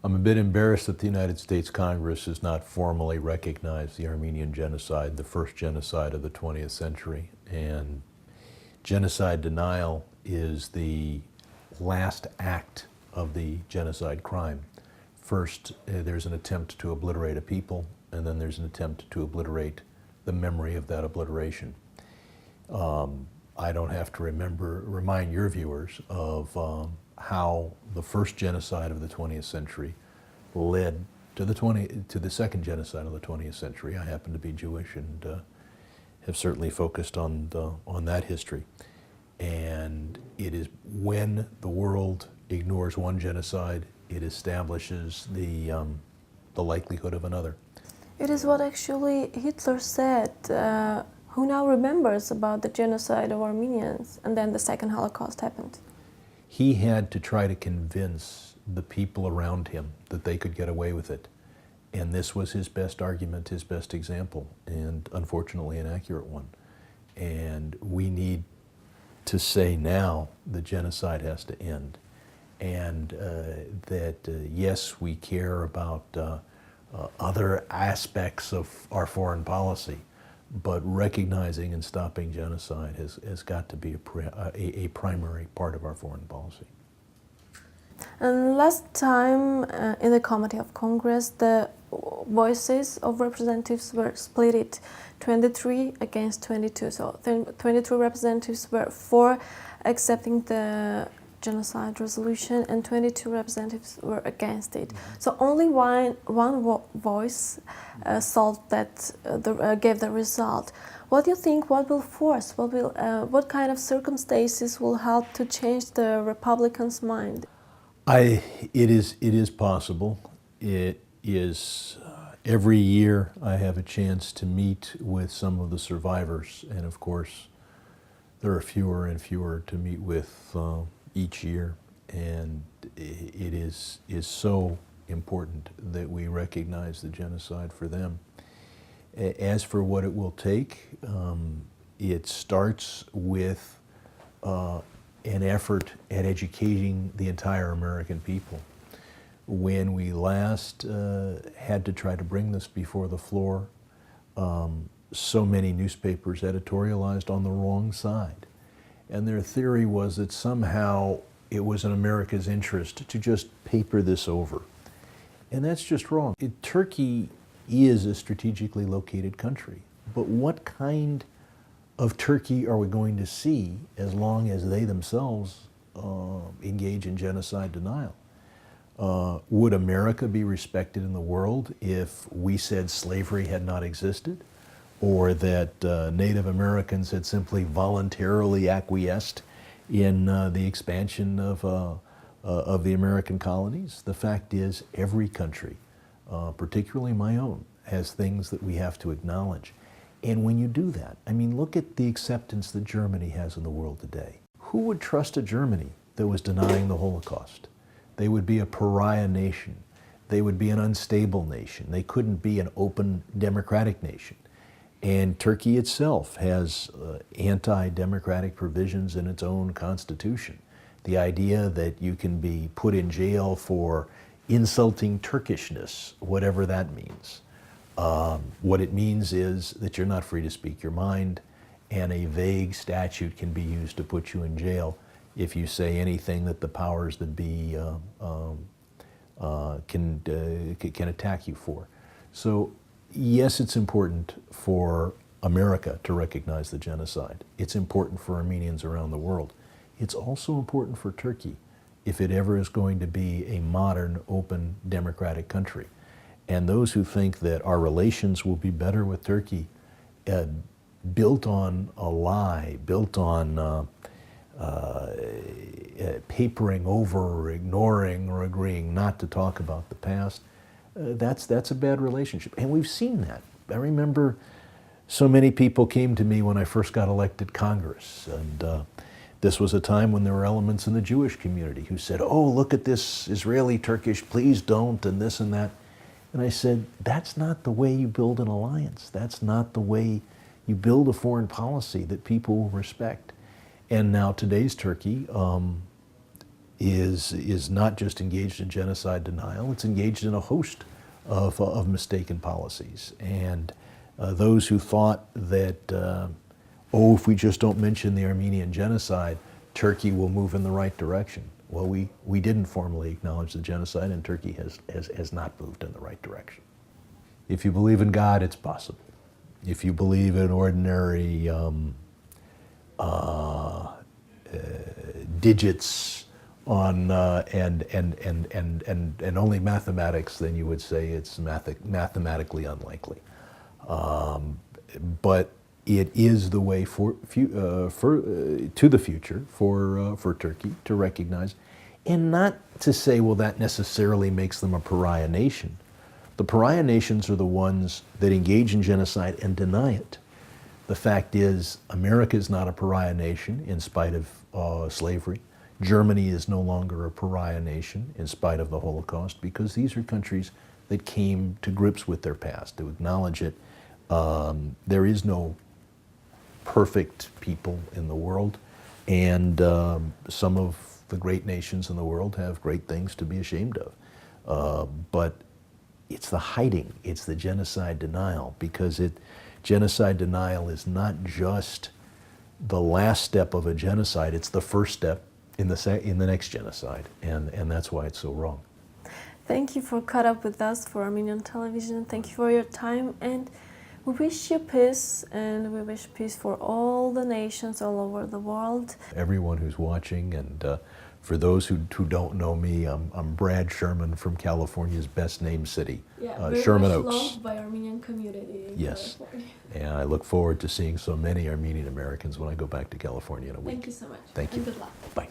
I'm a bit embarrassed that the United States Congress has not formally recognized the Armenian Genocide, the first genocide of the 20th century. And genocide denial is the last act of the genocide crime. First, there's an attempt to obliterate a people, and then there's an attempt to obliterate the memory of that obliteration. I don't have to remind your viewers of how the first genocide of the 20th century led to the second genocide of the 20th century. I happen to be Jewish and have certainly focused on that history. And it is when the world ignores one genocide, it establishes the likelihood of another. It is what actually Hitler said. Who now remembers about the genocide of Armenians, and then the second Holocaust happened? He had to try to convince the people around him that they could get away with it. And this was his best argument, his best example, and unfortunately an accurate one. And we need to say now the genocide has to end. And yes, we care about other aspects of our foreign policy, but recognizing and stopping genocide has got to be a primary part of our foreign policy. And last time in the Committee of Congress, the voices of representatives were split 23 against 22. So 22 representatives were for accepting the genocide resolution and 22 representatives were against it. So only one voice solved that, gave the result. What do you think? What will force? What kind of circumstances will help to change the Republicans' mind? It is possible. It is every year I have a chance to meet with some of the survivors, and of course there are fewer and fewer to meet with each year, and it is so important that we recognize the genocide for them. As for what it will take, it starts with an effort at educating the entire American people. When we last had to try to bring this before the floor, so many newspapers editorialized on the wrong side. And their theory was that somehow it was in America's interest to just paper this over. And that's just wrong. Turkey is a strategically located country, but what kind of Turkey are we going to see as long as they themselves engage in genocide denial? Would America be respected in the world if we said slavery had not existed, or that Native Americans had simply voluntarily acquiesced in the expansion of the American colonies? The fact is, every country, particularly my own, has things that we have to acknowledge. And when you do that, I mean, look at the acceptance that Germany has in the world today. Who would trust a Germany that was denying the Holocaust? They would be a pariah nation. They would be an unstable nation. They couldn't be an open, democratic nation. And Turkey itself has anti-democratic provisions in its own constitution. The idea that you can be put in jail for insulting Turkishness, whatever that means. What it means is that you're not free to speak your mind, and a vague statute can be used to put you in jail if you say anything that the powers that be can attack you for. So yes, it's important for America to recognize the genocide. It's important for Armenians around the world. It's also important for Turkey if it ever is going to be a modern, open, democratic country. And those who think that our relations will be better with Turkey, built on a lie, built on papering over or ignoring or agreeing not to talk about the past, that's a bad relationship. And we've seen that. I remember so many people came to me when I first got elected Congress, and this was a time when there were elements in the Jewish community who said, oh, look at this Israeli-Turkish, please don't, and this and that. And I said, that's not the way you build an alliance. That's not the way you build a foreign policy that people will respect. And now today's Turkey is not just engaged in genocide denial, it's engaged in a host of mistaken policies. And those who thought that, oh, if we just don't mention the Armenian Genocide, Turkey will move in the right direction. Well, we didn't formally acknowledge the genocide, and Turkey has not moved in the right direction. If you believe in God, it's possible. If you believe in ordinary digits on and only mathematics, then you would say it's mathematically unlikely. But it is the way to the future for Turkey to recognize, and not to say, well, that necessarily makes them a pariah nation. The pariah nations are the ones that engage in genocide and deny it. The fact is, America is not a pariah nation in spite of slavery. Germany is no longer a pariah nation in spite of the Holocaust, because these are countries that came to grips with their past, to acknowledge it. There is no perfect people in the world, and some of the great nations in the world have great things to be ashamed of. But it's the hiding, it's the genocide denial, because genocide denial is not just the last step of a genocide, it's the first step in the next genocide, and that's why it's so wrong. Thank you for caught up with us for Armenian television. Thank you for your time, and we wish you peace, and we wish peace for all the nations all over the world. Everyone who's watching, and for those who don't know me, I'm Brad Sherman from California's best named city, Sherman Oaks. Loved by Armenian community in Yes, California. and I look forward to seeing so many Armenian Americans when I go back to California in a week. Thank you so much. Thank you. And good luck. Bye.